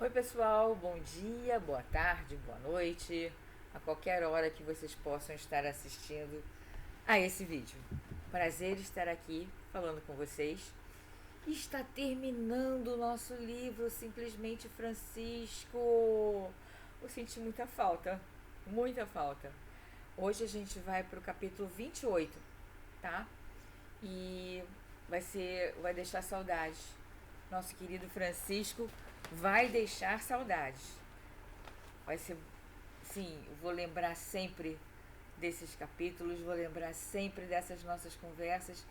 Oi pessoal, bom dia, boa tarde, boa noite, a qualquer hora que vocês possam estar assistindo a esse vídeo. Prazer estar aqui falando com vocês. Está terminando o nosso livro, Simplesmente Francisco. Eu senti muita falta, muita falta. Hoje a gente vai para o capítulo 28, tá? E vai deixar saudades. Nosso querido Francisco vai deixar saudades. Vai ser, sim, eu vou lembrar sempre desses capítulos, vou lembrar sempre dessas nossas conversas.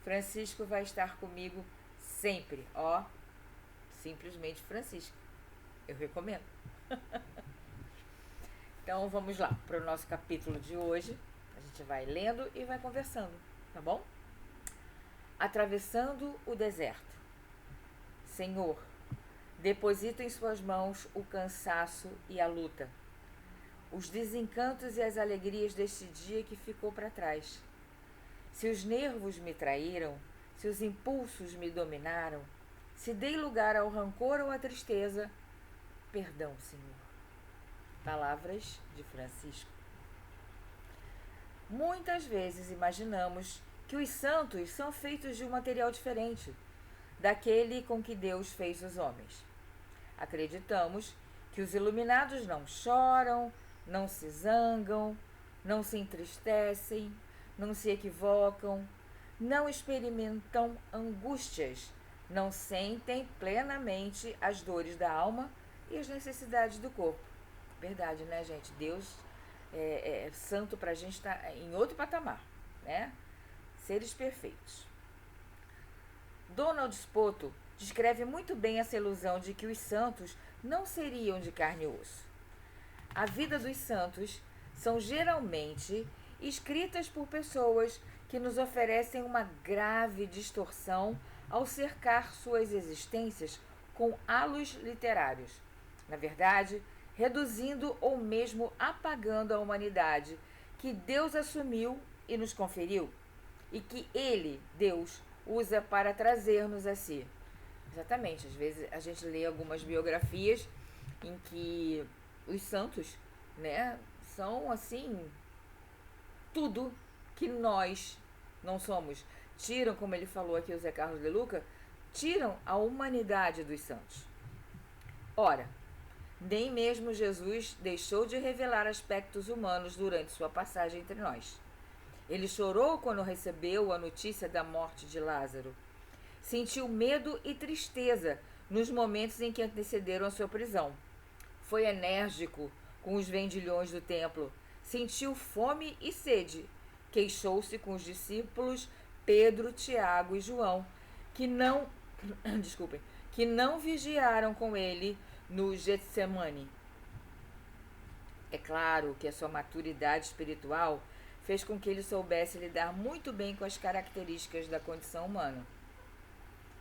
Francisco vai estar comigo sempre, ó, simplesmente Francisco. Eu recomendo. Então vamos lá para o nosso capítulo de hoje. A gente vai lendo e vai conversando, tá bom? Atravessando o deserto. Senhor, deposito em suas mãos o cansaço e a luta, os desencantos e as alegrias deste dia que ficou para trás. Se os nervos me traíram, se os impulsos me dominaram, se dei lugar ao rancor ou à tristeza, perdão, Senhor. Palavras de Francisco. Muitas vezes imaginamos que os santos são feitos de um material diferente daquele com que Deus fez os homens. Acreditamos que os iluminados não choram, não se zangam, não se entristecem, não se equivocam, não experimentam angústias, não sentem plenamente as dores da alma e as necessidades do corpo. Verdade, né, gente? Deus é santo pra gente estar em outro patamar, né? Seres perfeitos. Donald Spoto descreve muito bem essa ilusão de que os santos não seriam de carne e osso. A vida dos santos são geralmente escritas por pessoas que nos oferecem uma grave distorção ao cercar suas existências com halos literários. Na verdade, reduzindo ou mesmo apagando a humanidade que Deus assumiu e nos conferiu, e que Ele, Deus, usa para trazer-nos a si. Exatamente, às vezes a gente lê algumas biografias em que os santos, né, são assim, tudo que nós não somos. Tiram, como ele falou aqui o Zé Carlos de Luca, tiram a humanidade dos santos. Ora, nem mesmo Jesus deixou de revelar aspectos humanos durante sua passagem entre nós. Ele chorou quando recebeu a notícia da morte de Lázaro. Sentiu medo e tristeza nos momentos em que antecederam a sua prisão. Foi enérgico com os vendilhões do templo. Sentiu fome e sede. Queixou-se com os discípulos Pedro, Tiago e João, que não, desculpem, que não vigiaram com ele no Getsemane. É claro que a sua maturidade espiritual fez com que ele soubesse lidar muito bem com as características da condição humana,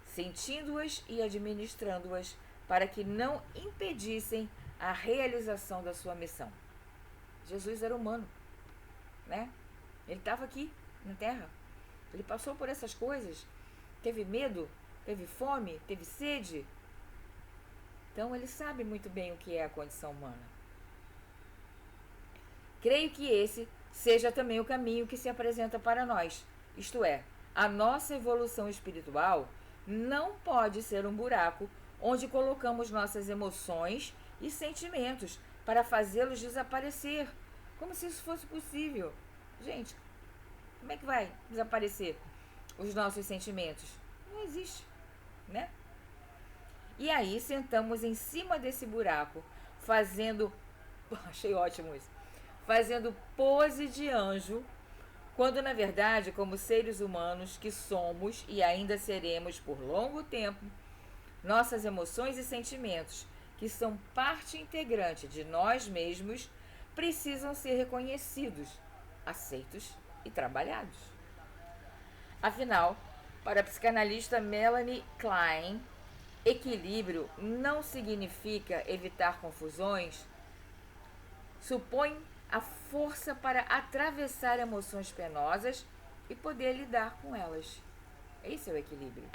sentindo-as e administrando-as para que não impedissem a realização da sua missão. Jesus era humano, né? Ele estava aqui na Terra. Ele passou por essas coisas, teve medo, teve fome, teve sede. Então ele sabe muito bem o que é a condição humana. Creio que esse seja também o caminho que se apresenta para nós, isto é, a nossa evolução espiritual não pode ser um buraco onde colocamos nossas emoções e sentimentos para fazê-los desaparecer, como se isso fosse possível. Gente, como é que vai desaparecer os nossos sentimentos? Não existe, né? E aí sentamos em cima desse buraco, fazendo... Achei ótimo isso. Fazendo pose de anjo, quando na verdade, como seres humanos que somos e ainda seremos por longo tempo, nossas emoções e sentimentos, que são parte integrante de nós mesmos, precisam ser reconhecidos, aceitos e trabalhados. Afinal, para a psicanalista Melanie Klein, equilíbrio não significa evitar confusões, supõe a força para atravessar emoções penosas e poder lidar com elas. Esse é o equilíbrio.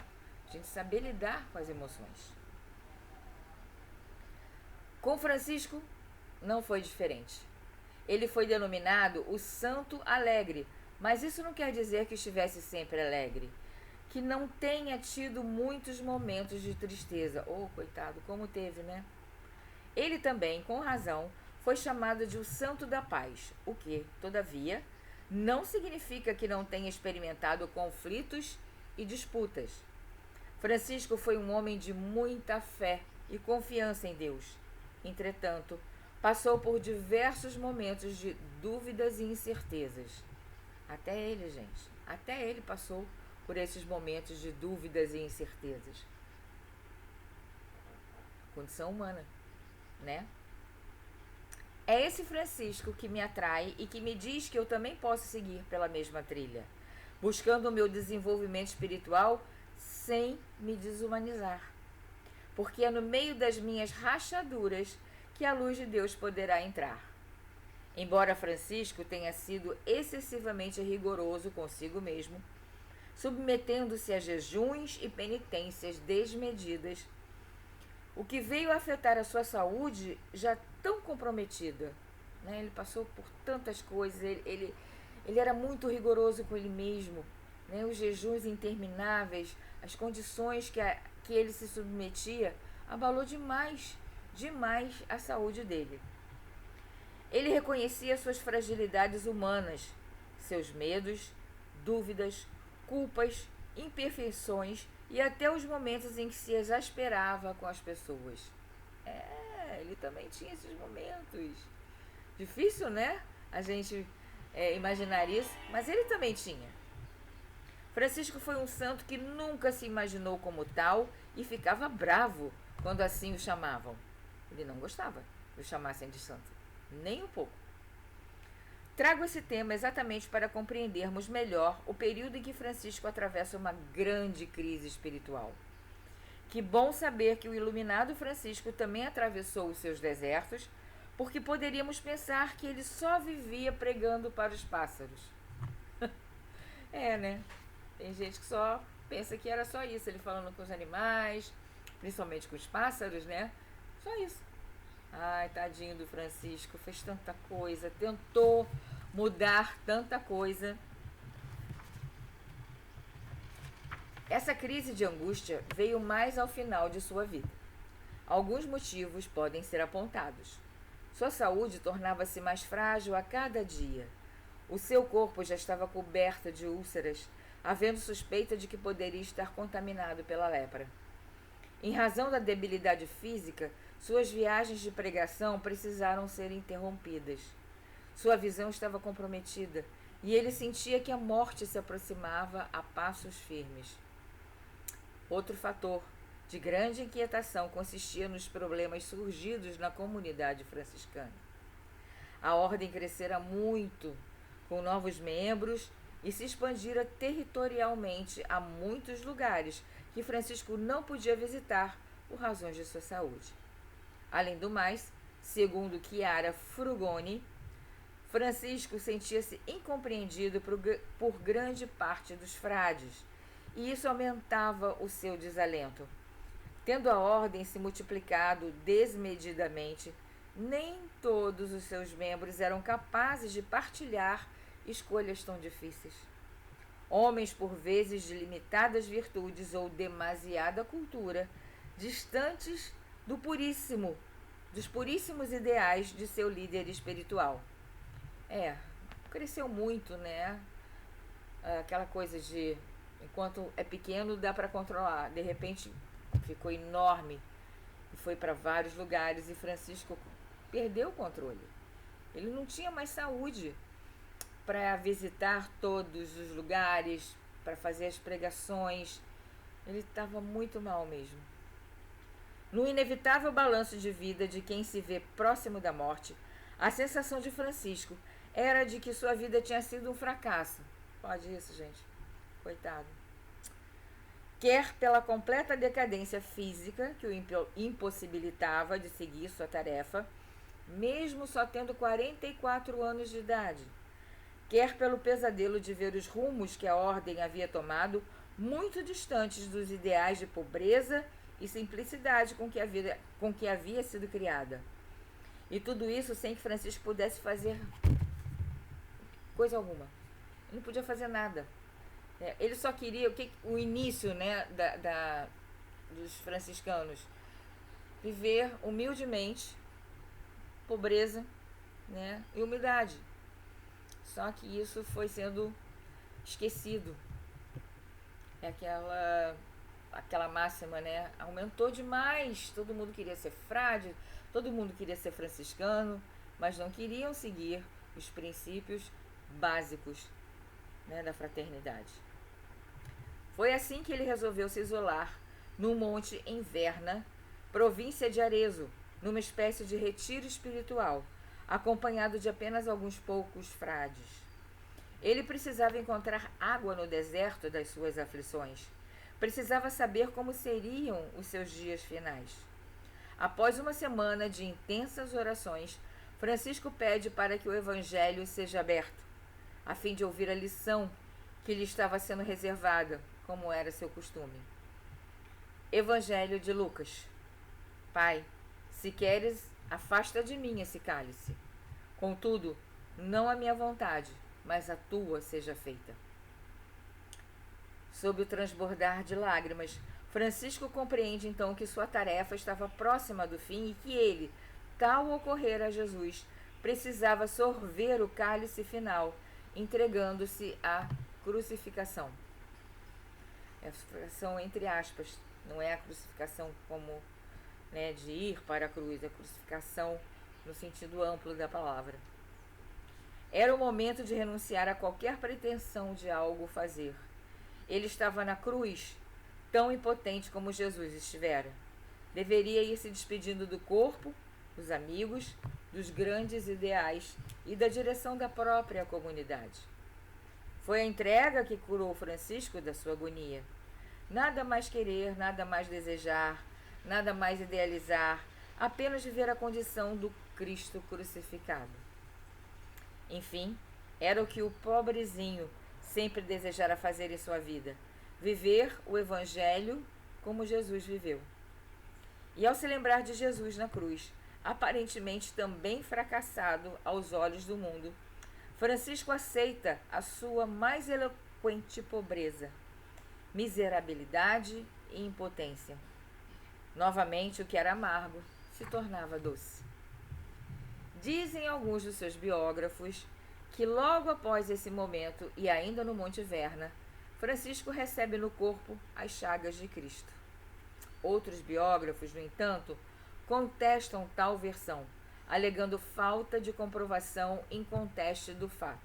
A gente saber lidar com as emoções. Com Francisco não foi diferente. Ele foi denominado o Santo Alegre, mas isso não quer dizer que estivesse sempre alegre, que não tenha tido muitos momentos de tristeza. Oh, coitado, como teve, né? Ele também, com razão, foi chamado de o Santo da Paz, o que, todavia, não significa que não tenha experimentado conflitos e disputas. Francisco foi um homem de muita fé e confiança em Deus. Entretanto, passou por diversos momentos de dúvidas e incertezas. Até ele, gente, até ele passou por esses momentos de dúvidas e incertezas. Condição humana, né? É esse Francisco que me atrai e que me diz que eu também posso seguir pela mesma trilha, buscando o meu desenvolvimento espiritual sem me desumanizar. Porque é no meio das minhas rachaduras que a luz de Deus poderá entrar. Embora Francisco tenha sido excessivamente rigoroso consigo mesmo, submetendo-se a jejuns e penitências desmedidas, o que veio a afetar a sua saúde já tão comprometida, né? Ele passou por tantas coisas, ele era muito rigoroso com ele mesmo, né? Os jejuns intermináveis, as condições que ele se submetia, abalou demais a saúde dele. Ele reconhecia suas fragilidades humanas, seus medos, dúvidas, culpas, imperfeições e até os momentos em que se exasperava com as pessoas. Ele também tinha esses momentos. Difícil, né? A gente imaginar isso, mas ele também tinha. Francisco foi um santo que nunca se imaginou como tal e ficava bravo quando assim o chamavam. Ele não gostava que o chamassem de santo, nem um pouco. Trago esse tema exatamente para compreendermos melhor o período em que Francisco atravessa uma grande crise espiritual. Que bom saber que o iluminado Francisco também atravessou os seus desertos, porque poderíamos pensar que ele só vivia pregando para os pássaros. Né? Tem gente que só pensa que era só isso, ele falando com os animais, principalmente com os pássaros, né? Só isso. Ai, tadinho do Francisco, fez tanta coisa, tentou mudar tanta coisa. Essa crise de angústia veio mais ao final de sua vida. Alguns motivos podem ser apontados. Sua saúde tornava-se mais frágil a cada dia. O seu corpo já estava coberto de úlceras, havendo suspeita de que poderia estar contaminado pela lepra. Em razão da debilidade física, suas viagens de pregação precisaram ser interrompidas. Sua visão estava comprometida e ele sentia que a morte se aproximava a passos firmes. Outro fator de grande inquietação consistia nos problemas surgidos na comunidade franciscana. A ordem crescera muito, com novos membros, e se expandira territorialmente a muitos lugares que Francisco não podia visitar por razões de sua saúde. Além do mais, segundo Chiara Frugoni, Francisco sentia-se incompreendido por grande parte dos frades, e isso aumentava o seu desalento. Tendo a ordem se multiplicado desmedidamente, nem todos os seus membros eram capazes de partilhar escolhas tão difíceis. Homens, por vezes, de limitadas virtudes ou demasiada cultura, distantes dos puríssimos ideais de seu líder espiritual. Cresceu muito, né? Aquela coisa de, enquanto é pequeno, dá para controlar. De repente, ficou enorme e foi para vários lugares e Francisco perdeu o controle. Ele não tinha mais saúde para visitar todos os lugares, para fazer as pregações. Ele estava muito mal mesmo. No inevitável balanço de vida de quem se vê próximo da morte, a sensação de Francisco era de que sua vida tinha sido um fracasso. Pode isso, gente? Coitado. Quer pela completa decadência física que o impossibilitava de seguir sua tarefa, mesmo só tendo 44 anos de idade, quer pelo pesadelo de ver os rumos que a ordem havia tomado muito distantes dos ideais de pobreza e simplicidade com que havia sido criada. E tudo isso sem que Francisco pudesse fazer coisa alguma. Ele não podia fazer nada. Ele só queria o início, né, dos franciscanos. Viver humildemente, pobreza, né, e humildade. Só que isso foi sendo esquecido. É aquela máxima, né? Aumentou demais. Todo mundo queria ser frade, todo mundo queria ser franciscano, mas não queriam seguir os princípios básicos, né, da fraternidade. Foi assim que ele resolveu se isolar no monte em Verna, província de Arezzo, numa espécie de retiro espiritual, acompanhado de apenas alguns poucos frades. Ele precisava encontrar água no deserto das suas aflições. Precisava saber como seriam os seus dias finais. Após uma semana de intensas orações, Francisco pede para que o evangelho seja aberto, a fim de ouvir a lição que lhe estava sendo reservada, como era seu costume. Evangelho de Lucas. Pai, se queres, afasta de mim esse cálice. Contudo, não a minha vontade, mas a tua seja feita. Sob o transbordar de lágrimas, Francisco compreende então que sua tarefa estava próxima do fim e que ele, tal ocorrer a Jesus, precisava sorver o cálice final, entregando-se à crucificação. É a crucificação entre aspas, não é a crucificação como, né, de ir para a cruz, é a crucificação no sentido amplo da palavra. Era o momento de renunciar a qualquer pretensão de algo fazer. Ele estava na cruz, tão impotente como Jesus estivera. Deveria ir se despedindo do corpo, dos amigos, dos grandes ideais e da direção da própria comunidade. Foi a entrega que curou Francisco da sua agonia. Nada mais querer, nada mais desejar, nada mais idealizar, apenas viver a condição do Cristo crucificado. Enfim, era o que o pobrezinho sempre desejara fazer em sua vida: viver o Evangelho como Jesus viveu. E ao se lembrar de Jesus na cruz, aparentemente também fracassado aos olhos do mundo, Francisco aceita a sua mais eloquente pobreza, miserabilidade e impotência. Novamente, o que era amargo se tornava doce. Dizem alguns dos seus biógrafos que logo após esse momento, e ainda no Monte Verna, Francisco recebe no corpo as chagas de Cristo. Outros biógrafos, no entanto, contestam tal versão, alegando falta de comprovação inconteste do fato.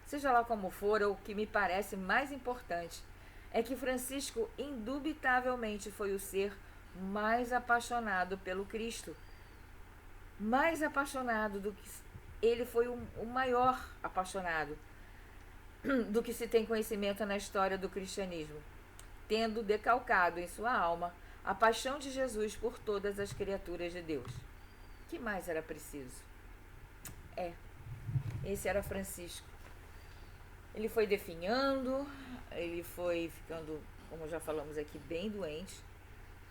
Seja lá como for, o que me parece mais importante é que Francisco indubitavelmente foi o ser mais apaixonado pelo Cristo, mais apaixonado do que ele foi o maior apaixonado do que se tem conhecimento na história do cristianismo, tendo decalcado em sua alma a paixão de Jesus por todas as criaturas de Deus. Que mais era preciso? Esse era Francisco. Ele foi definhando, ele foi ficando, como já falamos aqui, bem doente,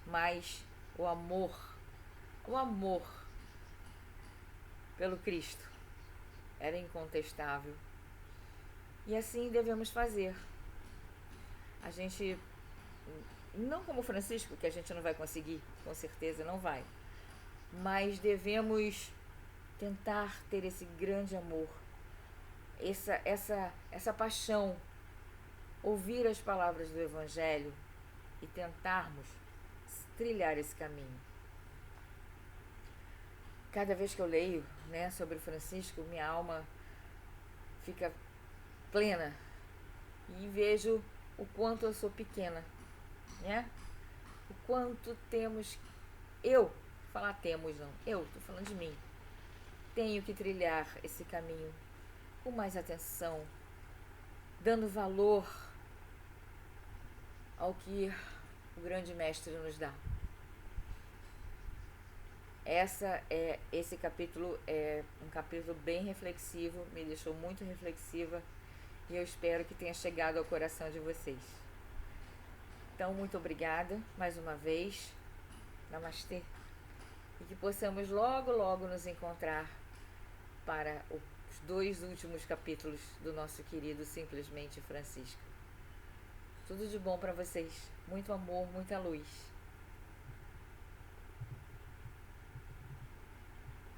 mas o amor pelo Cristo era incontestável. E assim devemos fazer. A gente, não como Francisco, que a gente não vai conseguir, com certeza não vai, mas devemos tentar ter esse grande amor, essa paixão, ouvir as palavras do Evangelho e tentarmos trilhar esse caminho. Cada vez que eu leio, né, sobre Francisco, minha alma fica plena e vejo o quanto eu sou pequena, né? O quanto eu tô falando de mim, tenho que trilhar esse caminho com mais atenção, dando valor ao que o grande mestre nos dá. Esse capítulo é um capítulo bem reflexivo, me deixou muito reflexiva e eu espero que tenha chegado ao coração de vocês. Então, muito obrigada mais uma vez. Namastê. e que possamos logo, logo nos encontrar para os 2 últimos capítulos do nosso querido Simplesmente Francisco. Tudo de bom para vocês. Muito amor, muita luz.